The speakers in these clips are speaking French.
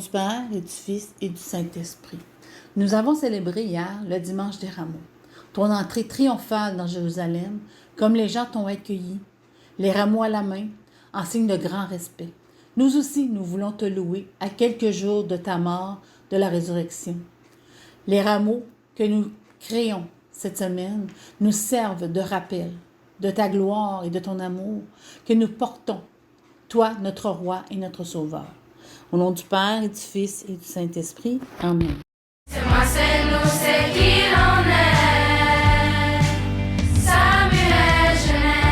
du Père et du Fils et du Saint-Esprit. Nous avons célébré hier le dimanche des Rameaux, ton entrée triomphale dans Jérusalem, comme les gens t'ont accueilli, les rameaux à la main, en signe de grand respect. Nous aussi, nous voulons te louer à quelques jours de ta mort, de la résurrection. Les rameaux que nous créons cette semaine nous servent de rappel de ta gloire et de ton amour que nous portons, toi, notre Roi et notre Sauveur. Au nom du Père et du Fils et du Saint-Esprit. Amen. C'est moi, c'est nous, c'est qui l'on est. Samuel Genest.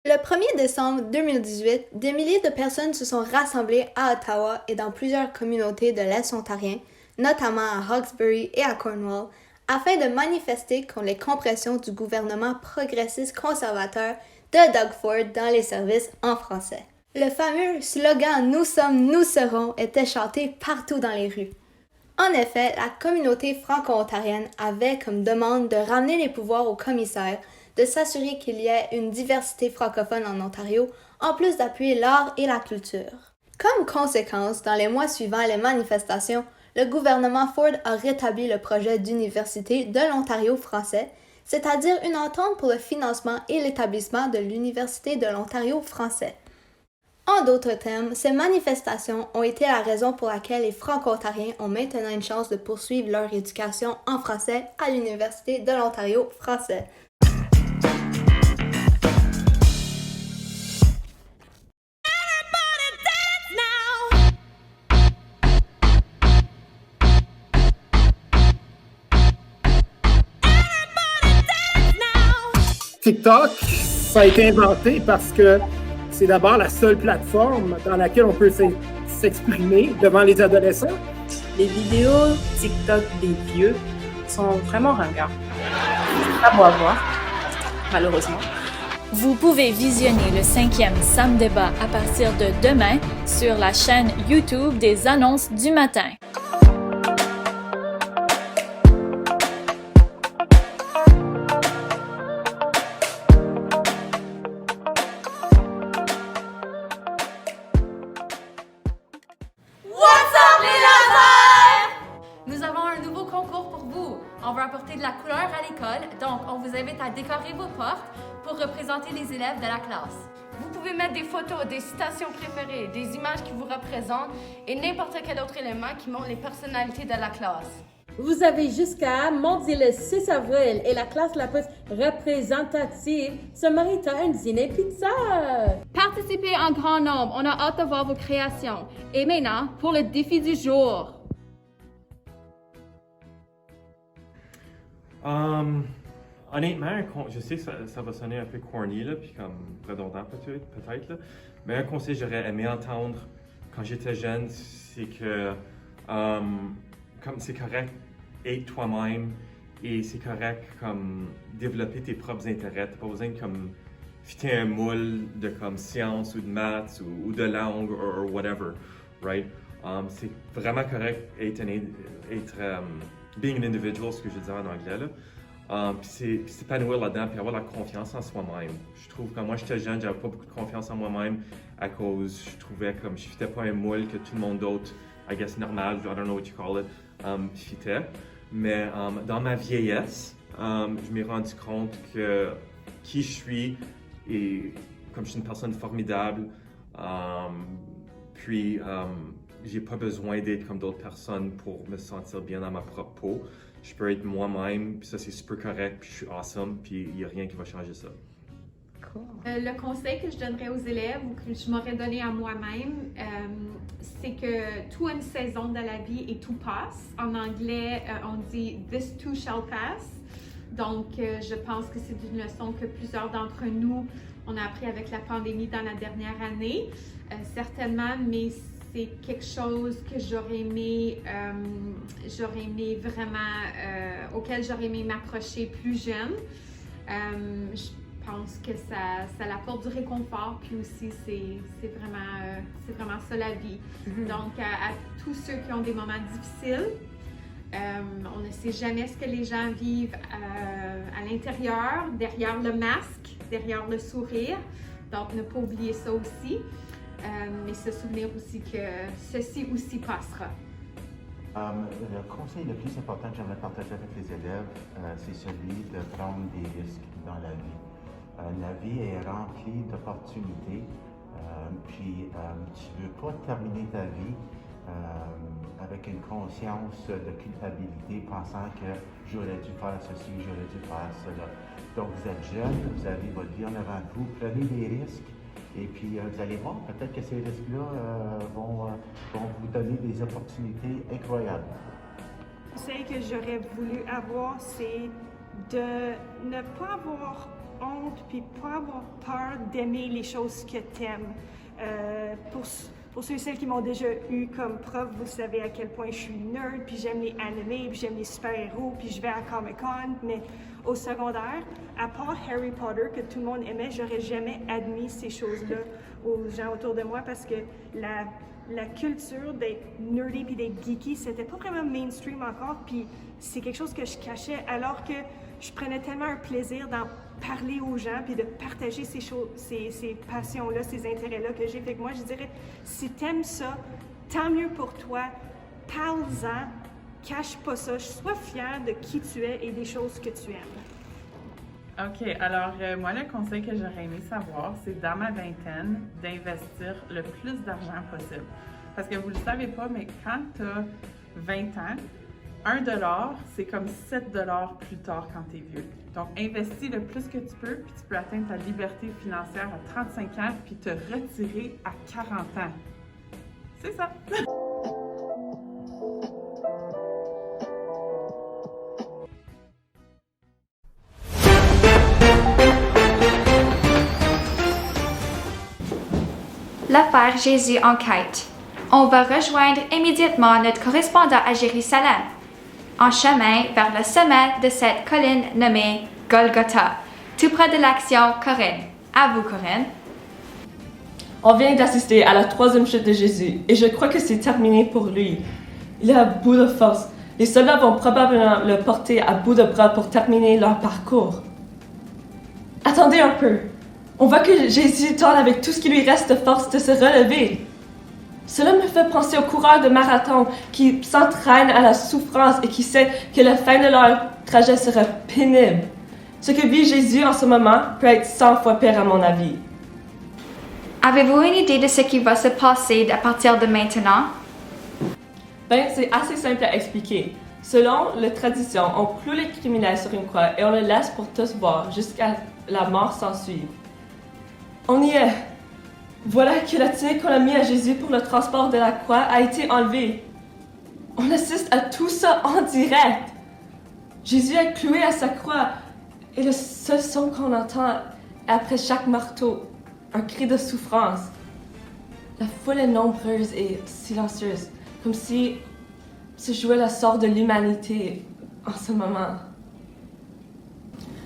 Le 1er décembre 2018, des milliers de personnes se sont rassemblées à Ottawa et dans plusieurs communautés de l'Est ontarien, notamment à Hawkesbury et à Cornwall, afin de manifester contre les compressions du gouvernement progressiste conservateur de Doug Ford dans les services en français. Le fameux slogan « Nous sommes, nous serons » était chanté partout dans les rues. En effet, la communauté franco-ontarienne avait comme demande de ramener les pouvoirs aux commissaires, de s'assurer qu'il y ait une diversité francophone en Ontario, en plus d'appuyer l'art et la culture. Comme conséquence, dans les mois suivant les manifestations, le gouvernement Ford a rétabli le projet d'université de l'Ontario français, c'est-à-dire une entente pour le financement et l'établissement de l'Université de l'Ontario français. En d'autres termes, ces manifestations ont été la raison pour laquelle les Franco-Ontariens ont maintenant une chance de poursuivre leur éducation en français à l'Université de l'Ontario français. TikTok, ça a été inventé parce que c'est d'abord la seule plateforme dans laquelle on peut s'exprimer devant les adolescents. Les vidéos TikTok des vieux sont vraiment ringards. C'est pas beau à voir, malheureusement. Vous pouvez visionner le 5e Sam Débat à partir de demain sur la chaîne YouTube des Annonces du matin. Nous avons un nouveau concours pour vous. On va apporter de la couleur à l'école, donc on vous invite à décorer vos portes pour représenter les élèves de la classe. Vous pouvez mettre des photos, des citations préférées, des images qui vous représentent et n'importe quel autre élément qui montre les personnalités de la classe. Vous avez jusqu'à mardi le 6 avril et la classe la plus représentative se mérite un dîner pizza. Participez en grand nombre, on a hâte de voir vos créations. Et maintenant, pour le défi du jour. Honnêtement, je sais que ça va sonner un peu corny, là, puis comme redondant peut-être, là, mais un conseil que j'aurais aimé entendre quand j'étais jeune, c'est que comme c'est correct être toi-même et c'est correct comme développer tes propres intérêts. T'as pas besoin de comme fitter un moule de comme science ou de maths ou de langue ou whatever, right? C'est vraiment correct être being an individual, ce que je disais en anglais, là. Puis s'épanouir là-dedans, puis avoir la confiance en soi-même. Je trouve que quand moi j'étais jeune, j'avais pas beaucoup de confiance en moi-même à cause, je trouvais comme je fitais pas un moule que tout le monde d'autre, I guess normal, I don't know what you call it, fitait. Mais dans ma vieillesse, je m'ai rendu compte que qui je suis et comme je suis une personne formidable, puis j'ai pas besoin d'être comme d'autres personnes pour me sentir bien dans ma propre peau. Je peux être moi-même, puis ça c'est super correct, puis je suis awesome, puis il n'y a rien qui va changer ça. Cool. Le conseil que je donnerais aux élèves ou que je m'aurais donné à moi-même, c'est que tout a une saison de la vie et tout passe. En anglais, on dit « this too shall pass ». Donc, je pense que c'est une leçon que plusieurs d'entre nous, on a appris avec la pandémie dans la dernière année, certainement, mais c'est quelque chose que j'aurais aimé vraiment, auquel j'aurais aimé m'approcher plus jeune. Je pense que ça apporte du réconfort, puis aussi c'est vraiment ça la vie. Donc à tous ceux qui ont des moments difficiles, On ne sait jamais ce que les gens vivent à l'intérieur, derrière le masque, derrière le sourire. Donc, ne pas oublier ça aussi, mais se souvenir aussi que ceci aussi passera. Le conseil le plus important que j'aimerais partager avec les élèves, c'est celui de prendre des risques dans la vie. La vie est remplie d'opportunités, puis tu ne veux pas terminer ta vie avec une conscience de culpabilité, pensant que j'aurais dû faire ceci, j'aurais dû faire cela. Donc vous êtes jeunes, vous avez votre vie en avant de vous, prenez des risques. Et puis, vous allez voir, peut-être que ces risques-là vont vous donner des opportunités incroyables. Le conseil que j'aurais voulu avoir, c'est de ne pas avoir honte puis pas avoir peur d'aimer les choses que tu aimes. Pour ceux et celles qui m'ont déjà eu comme prof, vous savez à quel point je suis nerd, puis j'aime les animés, puis j'aime les super-héros, puis je vais à Comic-Con, mais au secondaire, à part Harry Potter, que tout le monde aimait, j'aurais jamais admis ces choses-là aux gens autour de moi parce que la culture d'être nerdy puis d'être geeky, c'était pas vraiment mainstream encore, puis c'est quelque chose que je cachais alors que je prenais tellement un plaisir d'en parler aux gens puis de partager ces choses, ces passions-là, ces intérêts-là que j'ai. Fait que moi, je dirais, si t'aimes ça, tant mieux pour toi, parle-en, cache pas ça, sois fier de qui tu es et des choses que tu aimes. OK, alors moi, le conseil que j'aurais aimé savoir, c'est dans ma vingtaine, d'investir le plus d'argent possible. Parce que vous le savez pas, mais quand tu as 20 ans, 1 $, c'est comme 7 $ plus tard quand tu es vieux. Donc, investis le plus que tu peux, puis tu peux atteindre ta liberté financière à 35 ans, puis te retirer à 40 ans. C'est ça! L'affaire Jésus en quête. On va rejoindre immédiatement notre correspondant à Jérusalem, en chemin vers le sommet de cette colline nommée Golgotha, tout près de l'action Corinne. À vous, Corinne. On vient d'assister à la 3e chute de Jésus et je crois que c'est terminé pour lui. Il est à bout de force. Les soldats vont probablement le porter à bout de bras pour terminer leur parcours. Attendez un peu. On voit que Jésus tente avec tout ce qui lui reste de force de se relever. Cela me fait penser aux coureurs de marathon qui s'entraînent à la souffrance et qui savent que la fin de leur trajet sera pénible. Ce que vit Jésus en ce moment peut être 100 fois pire à mon avis. Avez-vous une idée de ce qui va se passer à partir de maintenant? Ben, c'est assez simple à expliquer. Selon la tradition, on cloue les criminels sur une croix et on le laisse pour tous voir jusqu'à la mort s'ensuive. On y est. Voilà que la tunique qu'on a mise à Jésus pour le transport de la croix a été enlevée. On assiste à tout ça en direct. Jésus est cloué à sa croix et le seul son qu'on entend est après chaque marteau, un cri de souffrance. La foule est nombreuse et silencieuse, comme si se jouait le sort de l'humanité en ce moment.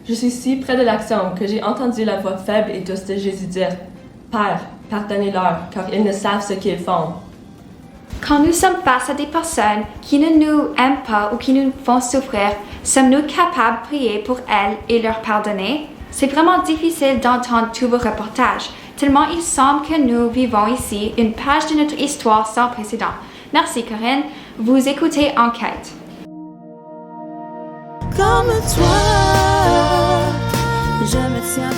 Je suis si près de l'action que j'ai entendu la voix faible et douce de Jésus dire « Père, pardonnez-leur, car ils ne savent ce qu'ils font. » Quand nous sommes face à des personnes qui ne nous aiment pas ou qui nous font souffrir, sommes-nous capables de prier pour elles et leur pardonner? C'est vraiment difficile d'entendre tous vos reportages, tellement il semble que nous vivons ici une page de notre histoire sans précédent. Merci Corinne, vous écoutez Enquête. Comme toi, je me tiens